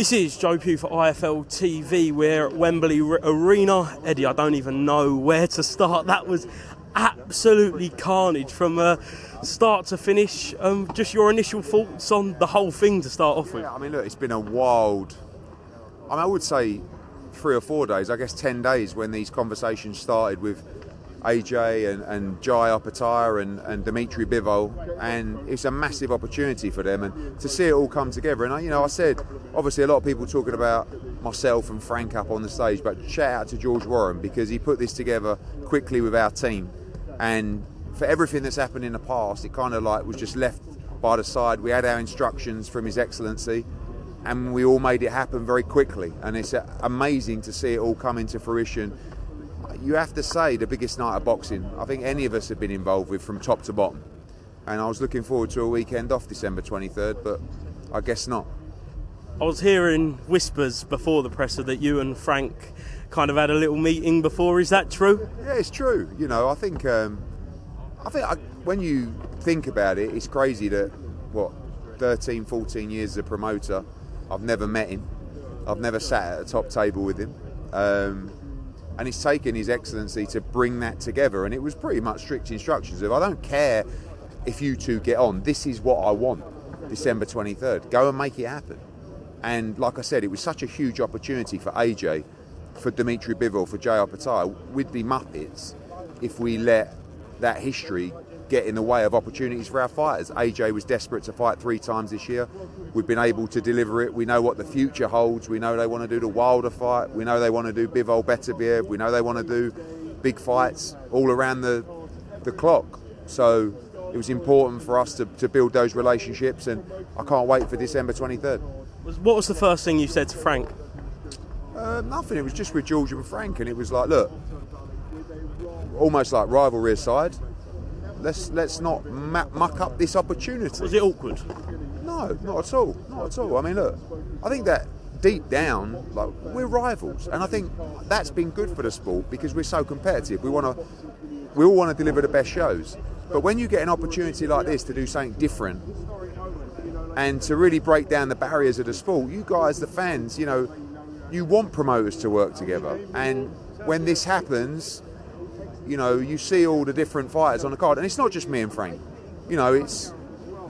This is Joe Pugh for IFL TV. We're at Wembley Arena. Eddie, I don't even know where to start. That was absolutely carnage from start to finish. Just your initial thoughts on the whole thing to start off with. Yeah, I mean, look, it's been a wild, I would say 3 or 4 days, I guess 10 days when these conversations started with AJ and Jai Opataya and Dimitri Bivol, and it's a massive opportunity for them, and to see it all come together. And I said, obviously a lot of people talking about myself and Frank up on the stage, but shout out to George Warren because he put this together quickly with our team, and for everything that's happened in the past, it kind of like was just left by the side. We had our instructions from His Excellency, and we all made it happen very quickly, and it's amazing to see it all come into fruition. You have to say the biggest night of boxing I think any of us have been involved with from top to bottom, and I was looking forward to a weekend off December 23rd, but I guess not. I was hearing whispers before the presser that you and Frank kind of had a little meeting before. Is that true? Yeah, it's true. I think when you think about it, it's crazy that 13, 14 years as a promoter, I've never met him, I've never sat at a top table with him. And it's taken His Excellency to bring that together, and it was pretty much strict instructions of, I don't care if you two get on, this is what I want, December 23rd, go and make it happen. And like I said, it was such a huge opportunity for AJ, for Dimitri Bivol, for Jai Opataya. We'd be muppets if we let that history get in the way of opportunities for our fighters. AJ was desperate to fight 3 times this year. We've been able to deliver it. We know what the future holds. We know they want to do the Wilder fight. We know they want to do Bivol Beterbiev. We know they want to do big fights all around the clock. So it was important for us to build those relationships, and I can't wait for December 23rd. What was the first thing you said to Frank? Nothing. It was just with George and Frank, and it was like, look, almost like rivalry aside, let's not muck up this opportunity. Was it awkward? No, not at all. Not at all. I mean, look, I think that deep down, like, we're rivals, and I think that's been good for the sport because we're so competitive. We all want to deliver the best shows. But when you get an opportunity like this to do something different and to really break down the barriers of the sport, you guys, the fans, you want promoters to work together. And when this happens, you see all the different fighters on the card, and it's not just me and Frank. It's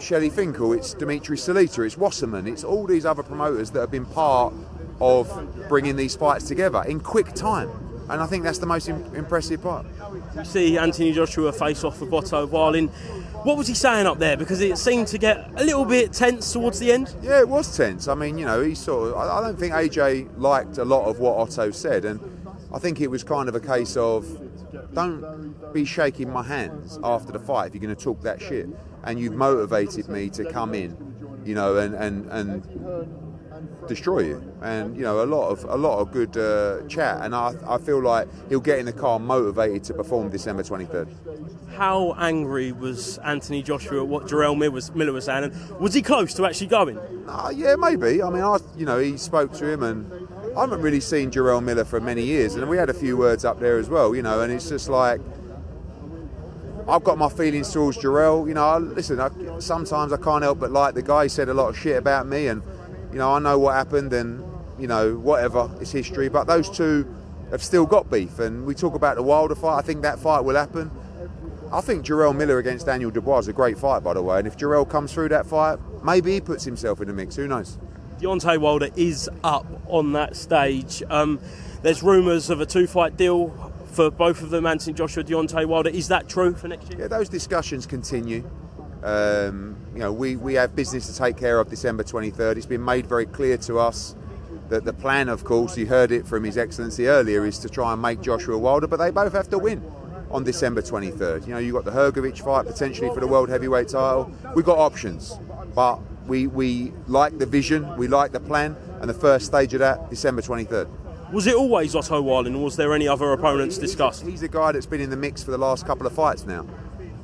Shelley Finkel, it's Dimitri Salita, it's Wasserman, it's all these other promoters that have been part of bringing these fights together in quick time, and I think that's the most impressive part. We see Anthony Joshua face off with Otto Wallin. What was he saying up there? Because it seemed to get a little bit tense towards the end. Yeah, it was tense. I mean, he sort of, I don't think AJ liked a lot of what Otto said, and I think it was kind of a case of, don't be shaking my hands after the fight if you're going to talk that shit. And you've motivated me to come in, and destroy you. And a lot of good chat. And I feel like he'll get in the car motivated to perform December 23rd. How angry was Anthony Joshua at what Jarrell Miller was saying? And was he close to actually going? Yeah, maybe. I mean, he spoke to him, and I haven't really seen Jarrell Miller for many years, and we had a few words up there as well, and it's just like, I've got my feelings towards Jarrell. Listen, sometimes I can't help but like the guy. He said a lot of shit about me, and I know what happened, and whatever, it's history. But those two have still got beef, and we talk about the Wilder fight. I think that fight will happen. I think Jarrell Miller against Daniel Dubois is a great fight, by the way, and if Jarrell comes through that fight, maybe he puts himself in the mix. Who knows? Deontay Wilder is up on that stage. There's rumours of a 2-fight deal for both of them, Anthony Joshua, Deontay Wilder. Is that true for next year? Yeah, those discussions continue. We have business to take care of December 23rd. It's been made very clear to us that the plan, of course, you heard it from His Excellency earlier, is to try and make Joshua Wilder, but they both have to win on December 23rd. You've got the Hrgovic fight potentially for the world heavyweight title. We've got options, but we like the vision, we like the plan, and the first stage of that, December 23rd. Was it always Otto Wallin, or was there any other opponents discussed? He's a guy that's been in the mix for the last couple of fights now.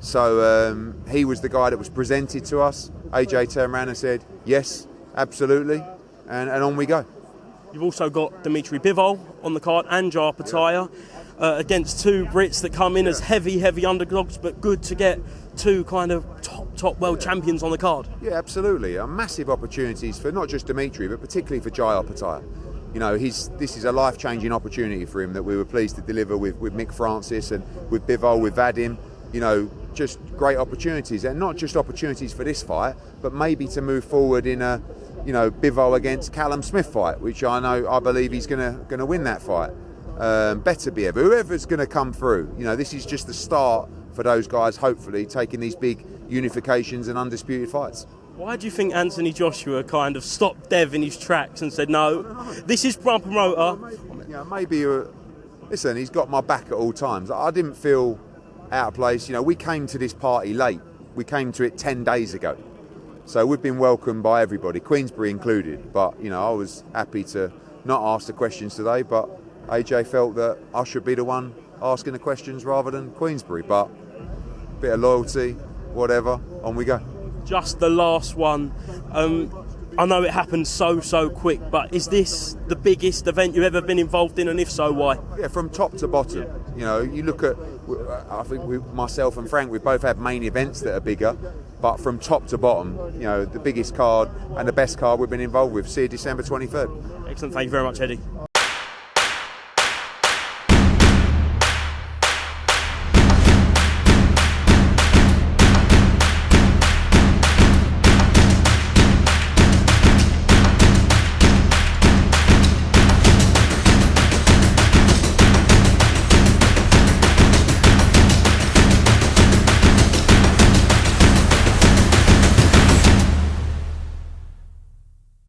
So he was the guy that was presented to us. AJ turned around and said, yes, absolutely, and on we go. You've also got Dimitri Bivol on the card and Jai Opataya against two Brits that come in as heavy underdogs, but good to get two kind of top top world champions on the card. Yeah, absolutely. Massive opportunities for not just Dimitri, but particularly for Jai Opetaia. You know, this is a life-changing opportunity for him that we were pleased to deliver with Mick Francis and with Bivol, with Vadim. You know, just great opportunities, and not just opportunities for this fight, but maybe to move forward in a, you know, Bivol against Callum Smith fight, which I believe he's going to win that fight. Better be whoever's going to come through. You know, this is just the start for those guys, hopefully taking these big unifications and undisputed fights. Why do you think Anthony Joshua kind of stopped Dev in his tracks and said, no, this is my promoter? Yeah, maybe. Listen, he's got my back at all times. I didn't feel out of place. You know, we came to this party late. We came to it 10 days ago. So we've been welcomed by everybody, Queensbury included. But, you know, I was happy to not ask the questions today, but AJ felt that I should be the one asking the questions rather than Queensbury. But a bit of loyalty, whatever, on we go. Just the last one. I know it happened so quick, but is this the biggest event you've ever been involved in, and if so, why? Yeah, from top to bottom. You know, you look at, I think myself and Frank, we've both had main events that are bigger, but from top to bottom, you know, the biggest card and the best card we've been involved with. See you December 23rd. Excellent, thank you very much, Eddie.